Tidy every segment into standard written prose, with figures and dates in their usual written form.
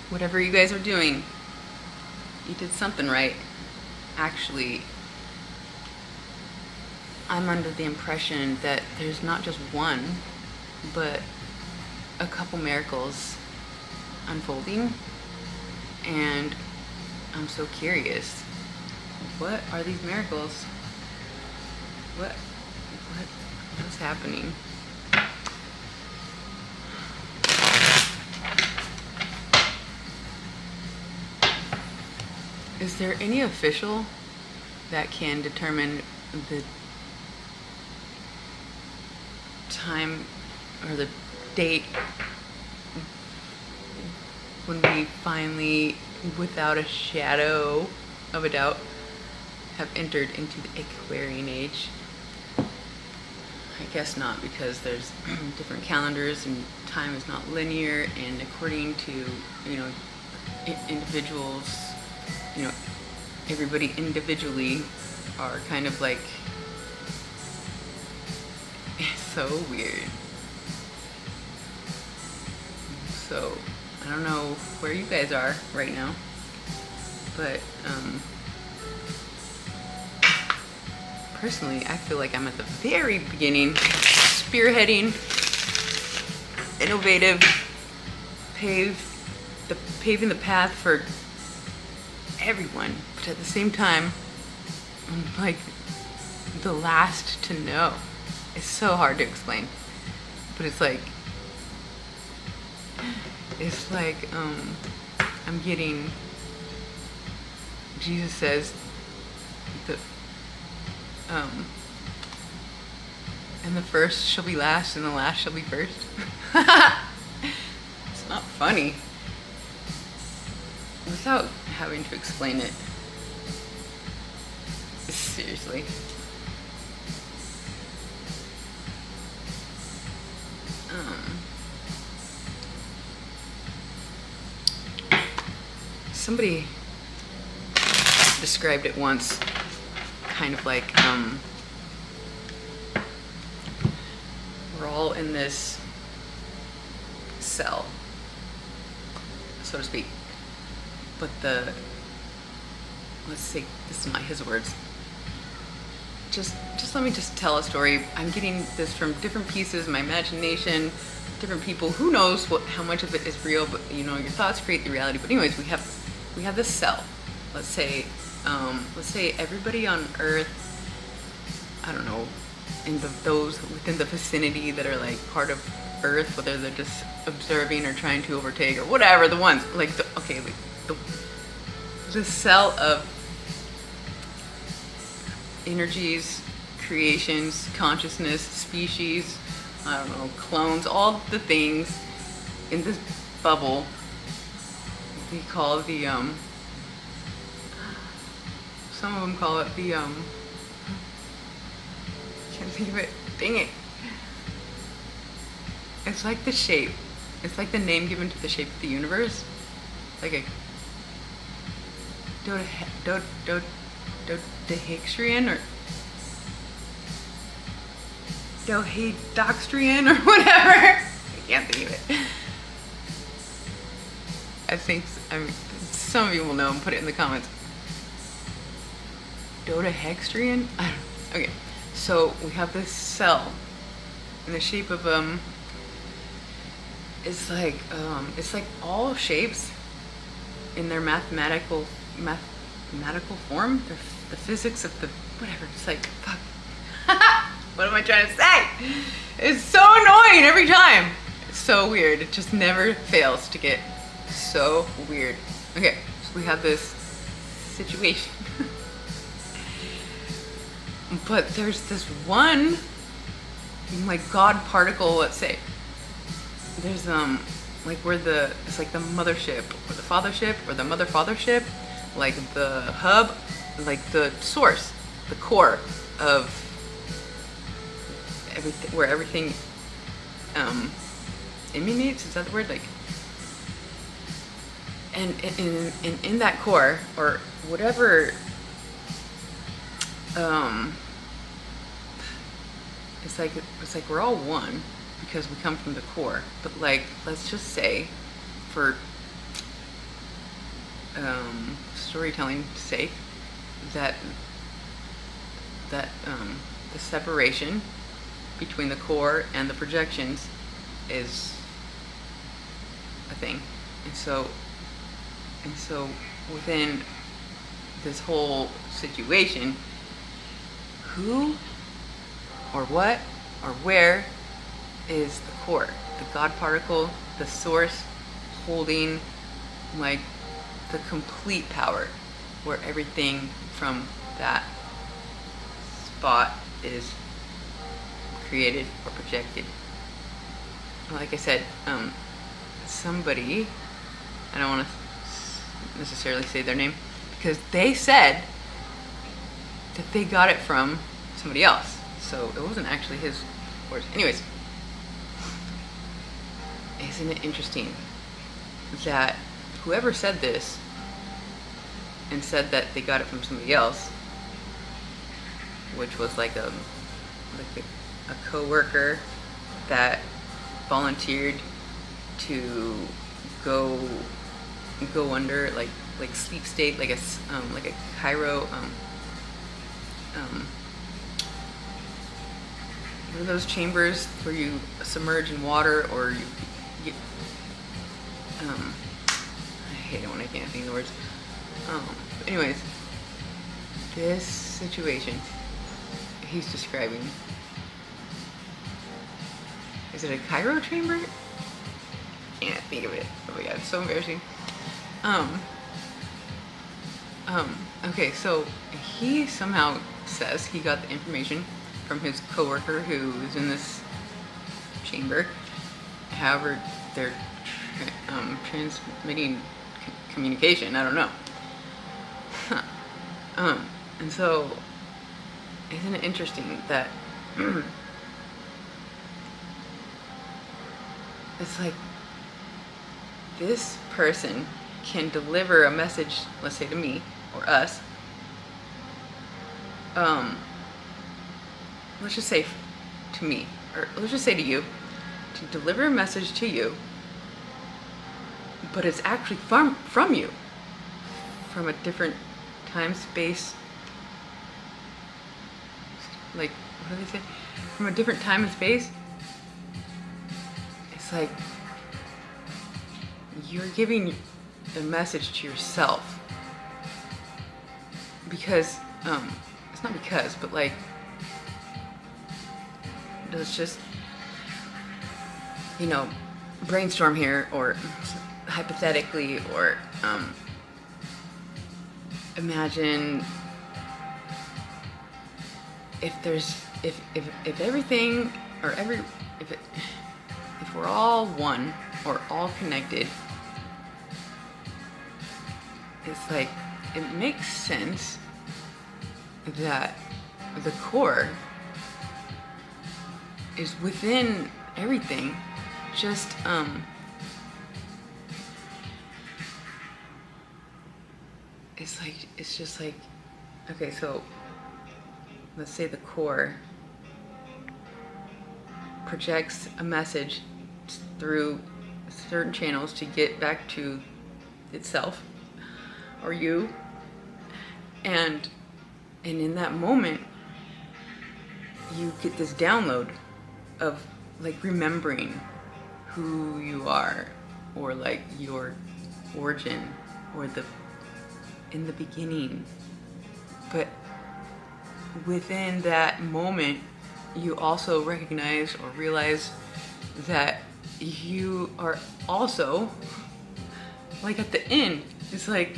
Whatever you guys are doing, you did something right. Actually, I'm under the impression that there's not just one, but a couple miracles unfolding, and I'm so curious. What are these miracles? What's happening? Is there any official that can determine the time or the date when we finally, without a shadow of a doubt, have entered into the Aquarian age? I guess not, because there's different calendars and time is not linear, and according to, individuals, everybody individually are kind of like, it's so weird. So I don't know where you guys are right now, but personally, I feel like I'm at the very beginning, spearheading, innovative, paving the path for everyone. But at the same time, I'm like the last to know. It's so hard to explain, but it's like I'm getting, Jesus says and the first shall be last and the last shall be first. It's not funny without having to explain it. Seriously. Somebody described it once, kind of like we're all in this cell, so to speak, but let's see, this is not his words. Just let me just tell a story. I'm getting this from different pieces of my imagination, different people. Who knows how much of it is real? But your thoughts create the reality. But anyways, we have this cell. Let's say everybody on Earth, I don't know, those within the vicinity that are like part of Earth, whether they're just observing or trying to overtake or whatever, the ones like the cell of energies, creations, consciousness, species, I don't know, clones, all the things in this bubble we call the some of them call it the can't think of it, dang it. It's like the shape, it's like the name given to the shape of the universe, like a dodecahedron or dodecahedron or whatever. I can't think of it. I think some of you will know and put it in the comments. Dodecahedron? I don't know. Okay, so we have this cell in the shape of it's like all shapes in their mathematical form. The physics of the whatever. It's like fuck. What am I trying to say? It's so annoying every time. It's so weird. It just never fails to get so weird. Okay, so we have this situation. But there's this one, like God particle, let's say. There's like it's like the mothership or the fathership or the mother fathership, like the hub, like the source, the core of everything, where everything emanates. Is that the word? Like, and in that core or whatever, it's like we're all one because we come from the core. But like, let's just say, for storytelling sake, that the separation between the core and the projections is a thing. And so within this whole situation, who or what or where is the core, the God particle, the source holding like the complete power, where everything from that spot is created or projected. Like I said, somebody, I don't want to necessarily say their name, because they said that they got it from somebody else, so it wasn't actually his words. Anyways, isn't it interesting that whoever said this and said that they got it from somebody else, which was like a co-worker that volunteered to go under like sleep state, like a cryo, what are those chambers where you submerge in water, or you I hate it when I can't think of the words. Anyways, this situation he's describing, is it a cryo chamber? I can't think of it. Oh my god, it's so embarrassing. Okay, so he somehow says he got the information from his coworker who is in this chamber. However, they're transmitting communication. I don't know. And so, isn't it interesting that it's like this person can deliver a message, let's say to me or us, let's just say to me, or let's just say to you, to deliver a message to you, but it's actually from you, from a different time, space, like, what do they say? From a different time and space. It's like you're giving a message to yourself, because it's not because, but like, let's just, brainstorm here, or hypothetically, or imagine if everything, or if we're all one or all connected, it's like, it makes sense that the core is within everything, just it's just like, okay, so let's say the core projects a message through certain channels to get back to itself or you, and in that moment you get this download of like remembering who you are, or like your origin, or in the beginning. But within that moment, you also recognize or realize that you are also, like at the end, it's like,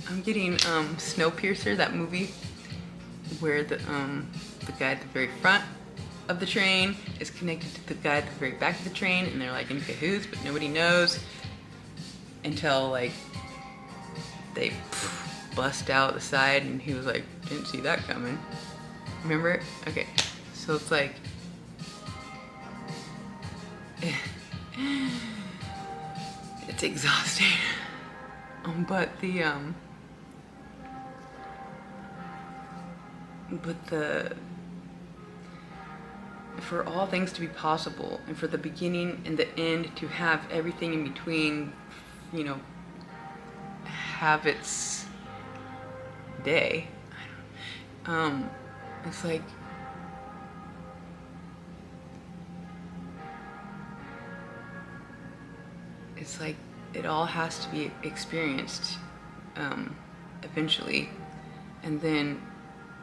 I'm getting Snowpiercer, that movie where the guy at the very front of the train is connected to the guy at the very back of the train, and they're like in cahoots, but nobody knows until like they bust out the side, and he was like, didn't see that coming. Remember it? Okay, so it's like it's exhausting. But for all things to be possible, and for the beginning and the end to have everything in between, have its day. It's like it all has to be experienced eventually, and then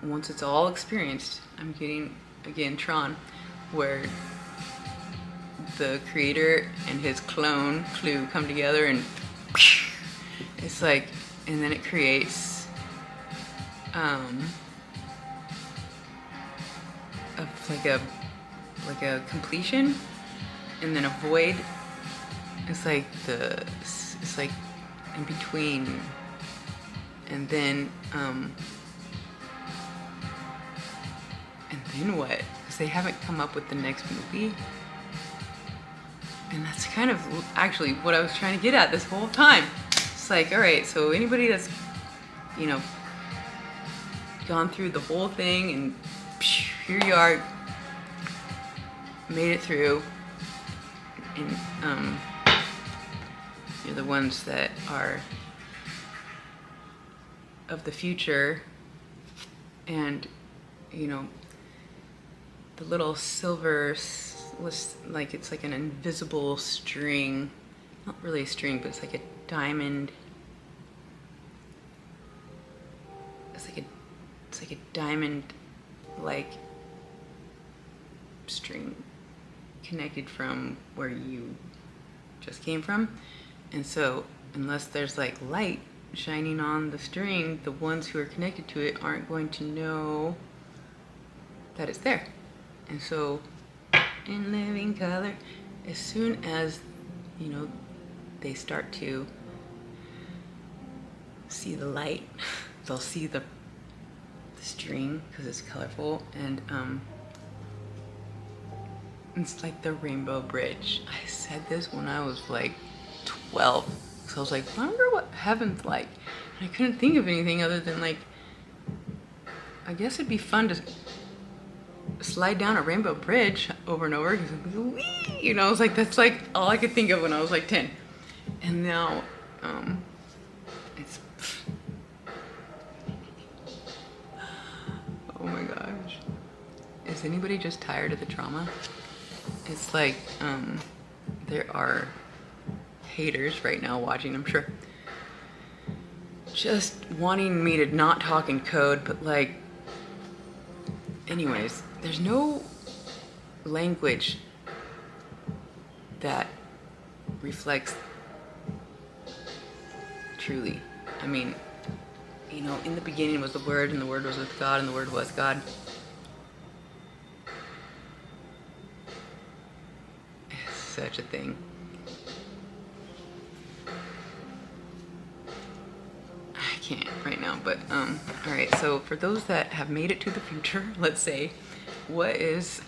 once it's all experienced, I'm getting again Tron, where the creator and his clone Clue come together, and it's like, and then it creates like a completion, and then a void. It's like in between, and then what? Because they haven't come up with the next movie, and that's kind of actually what I was trying to get at this whole time. It's like, all right, so anybody that's gone through the whole thing, and here you are, made it through, and you're the ones that are of the future, and the little silver, like it's like an invisible string, not really a string, but it's like a diamond. It's like a diamond like string connected from where you just came from. And so unless there's like light shining on the string, the ones who are connected to it aren't going to know that it's there. And so in living color, as soon as they start to see the light, they'll see the string because it's colorful, and it's like the Rainbow Bridge. I said this when I was like 12, so I was like, I wonder what heaven's like, and I couldn't think of anything other than like, I guess it'd be fun to slide down a rainbow bridge over and over, it was like, that's like all I could think of when I was like 10. And now it's oh my gosh, is anybody just tired of the trauma? It's like there are haters right now watching, I'm sure, just wanting me to not talk in code, but like, anyways, there's no language that reflects truly. I mean, in the beginning was the Word, and the Word was with God, and the Word was God. It's such a thing. I can't right now, but all right, so for those that have made it to the future, let's say, what is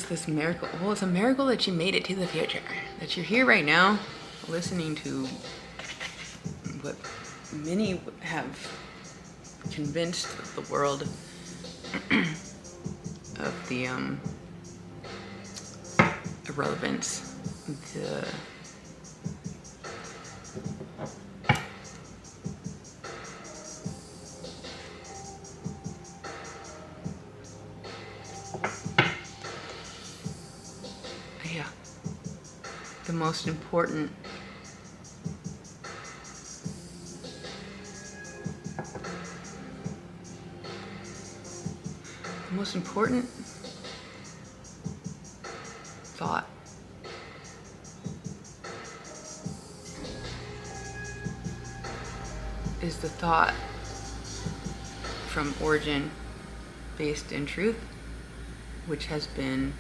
this miracle? Well, it's a miracle that you made it to the future, that you're here right now listening to what many have convinced the world of the irrelevance, the most important thought is the thought from origin based in truth, which has been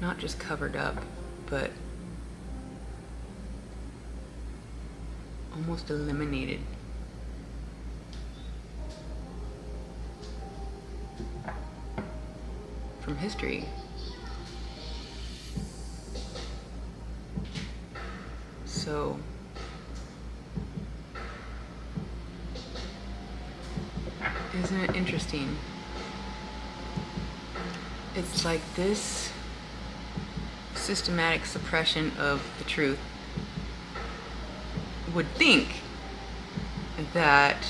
not just covered up, but almost eliminated. From history. So isn't it interesting it's like this systematic suppression of the truth would think that,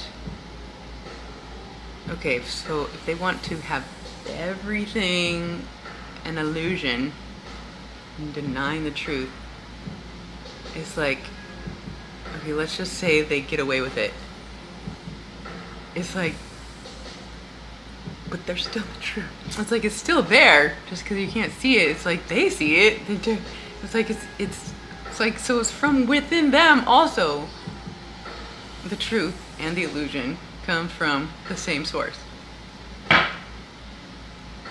okay, so if they want to have everything an illusion and denying the truth, it's like, okay, let's just say they get away with it. It's like, but they're still the truth. It's like it's still there, just because you can't see it. It's like they see it. They do. It's like it's like, so it's from within them also. The truth and the illusion come from the same source.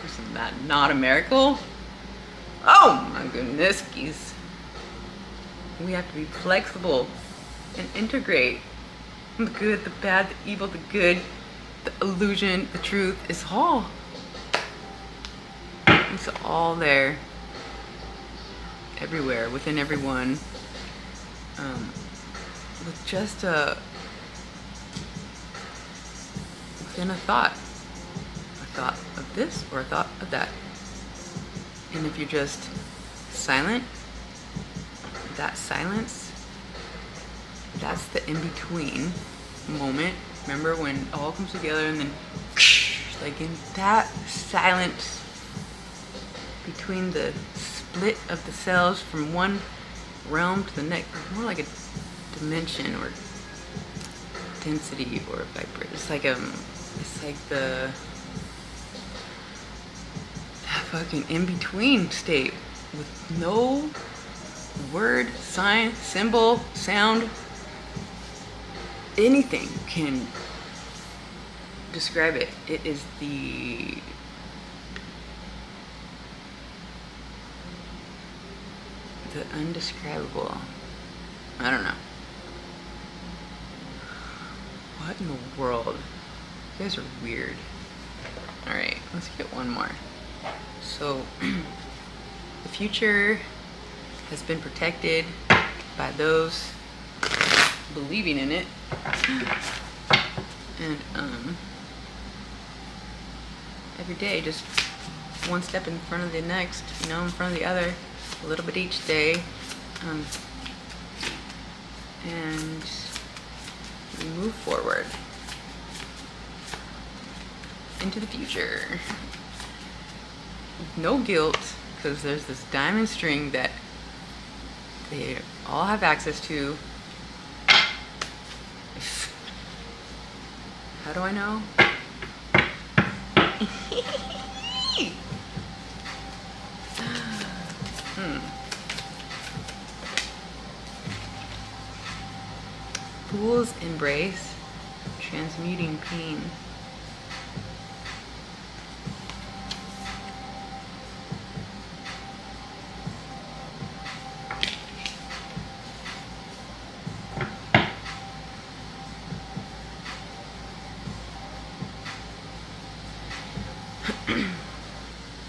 Isn't that not a miracle? Oh my goodness, geez. We have to be flexible and integrate the good, the bad, the evil, the good, the illusion, the truth. It's all there, everywhere, within everyone, with just within a thought of this or a thought of that. And if you're just silent, that silence, that's the in-between moment. Remember when it all comes together and then, like in that silence between the split of the cells from one realm to the next, more like a dimension or density or vibration. It's like that fucking in-between state with no word, sign, symbol, sound, anything can describe it. It is the undescribable. I don't know. What in the world? You guys are weird. Alright, let's get one more. So, the future has been protected by those believing in it. And, every day, just one step in front of the next, in front of the other, a little bit each day. And we move forward into the future. No guilt, because there's this diamond string that they all have access to. How do I know? Fool's embrace, transmuting pain.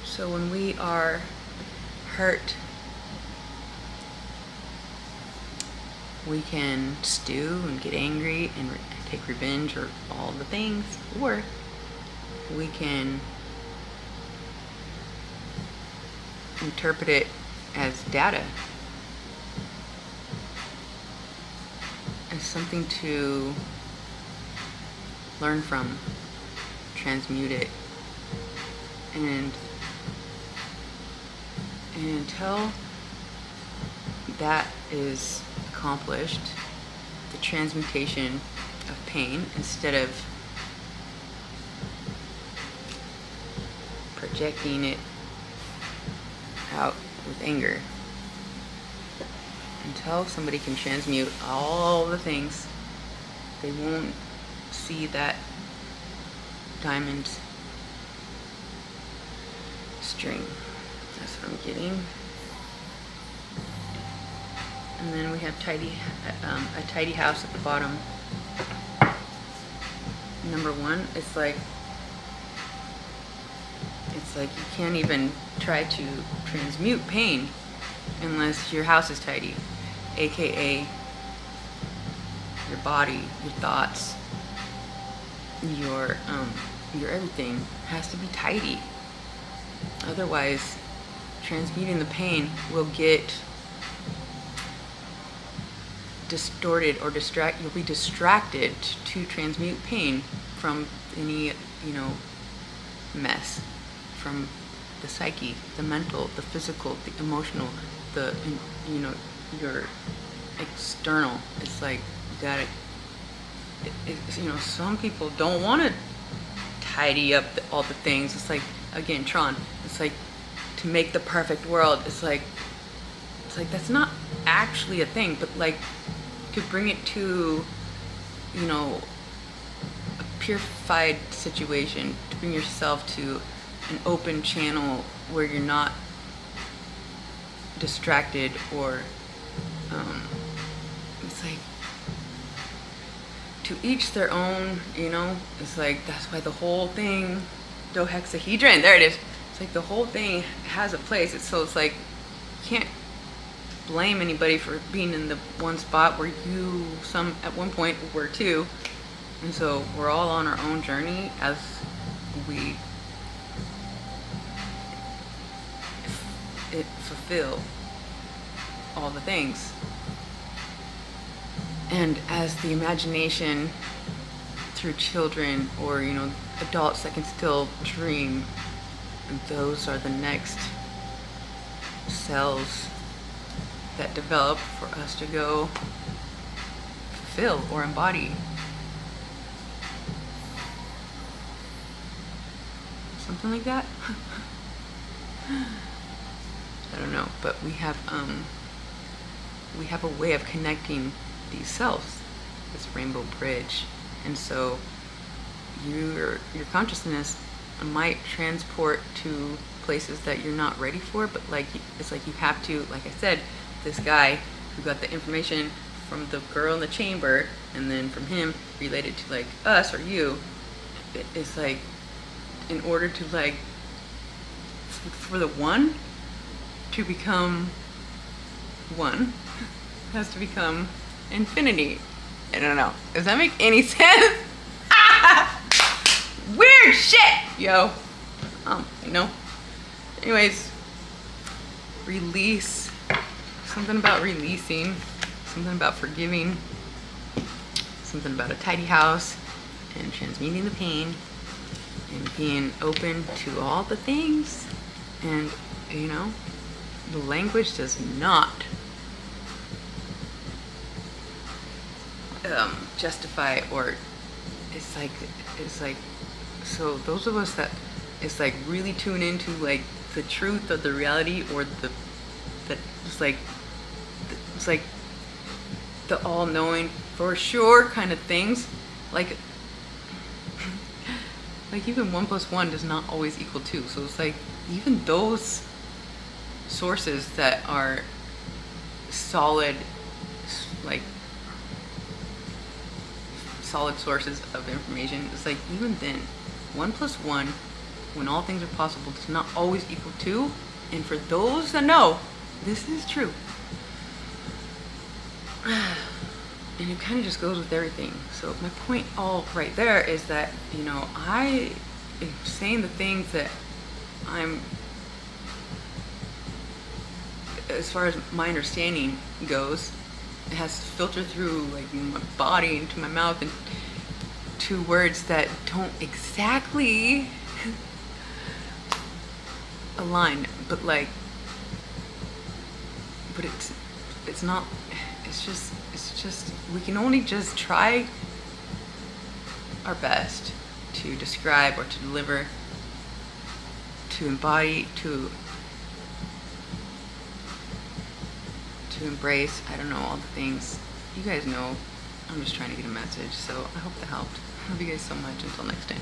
So when we are hurt, we can stew and get angry and take revenge or all the things, or we can interpret it as data, as something to learn from, transmute it, and until that is accomplished, the transmutation of pain, instead of projecting it out with anger, until somebody can transmute all the things, they won't see that diamond string. That's what I'm getting. And then we have a tidy house at the bottom. Number one, it's like you can't even try to transmute pain unless your house is tidy, aka your body, your thoughts, your everything has to be tidy. Otherwise, transmuting the pain will get distorted or you'll be distracted to transmute pain from any, mess, from the psyche, the mental, the physical, the emotional, your external. It's like you gotta, some people don't want to tidy up all the things. It's like, again, Tron, it's like to make the perfect world. It's like that's not actually a thing, but like to bring it to, a purified situation, to bring yourself to an open channel where you're not distracted or it's like to each their own, it's like that's why the whole thing, dohexahedron, there it is. It's like the whole thing has a place. It's like you can't blame anybody for being in the one spot where you at one point were too. And so we're all on our own journey as we fulfill all the things. And as the imagination through children or, adults that can still dream, those are the next cells that develop for us to go fulfill or embody. Something like that. I don't know, but we have a way of connecting these cells, this rainbow bridge. And so your consciousness might transport to places that you're not ready for, but it's like you have to, like I said, this guy who got the information from the girl in the chamber and then from him related to like us or you, it's like in order to like for the one to become one has to become infinity. I don't know. Does that make any sense? Weird shit, yo. Anyways, release. Something about releasing. Something about forgiving. Something about a tidy house and transmuting the pain and being open to all the things. And, the language does not justify or it's like so those of us that it's like really tune into like the truth of the reality or it's like the all-knowing for sure kind of things, like even 1 + 1 does not always equal 2. So it's like even those sources that are solid, like solid sources of information, it's like even then 1 + 1, when all things are possible, does not always equal 2. And for those that know, this is true. And it kind of just goes with everything. So my point all right there is that, I am saying the things that I'm, as far as my understanding goes, it has to filter through like my body into my mouth and to words that don't exactly align, but it's not, it's just we can only just try our best to describe or to deliver, to embody, to embrace, I don't know, all the things. You guys know, I'm just trying to get a message, so I hope that helped. Love you guys so much. Until next time.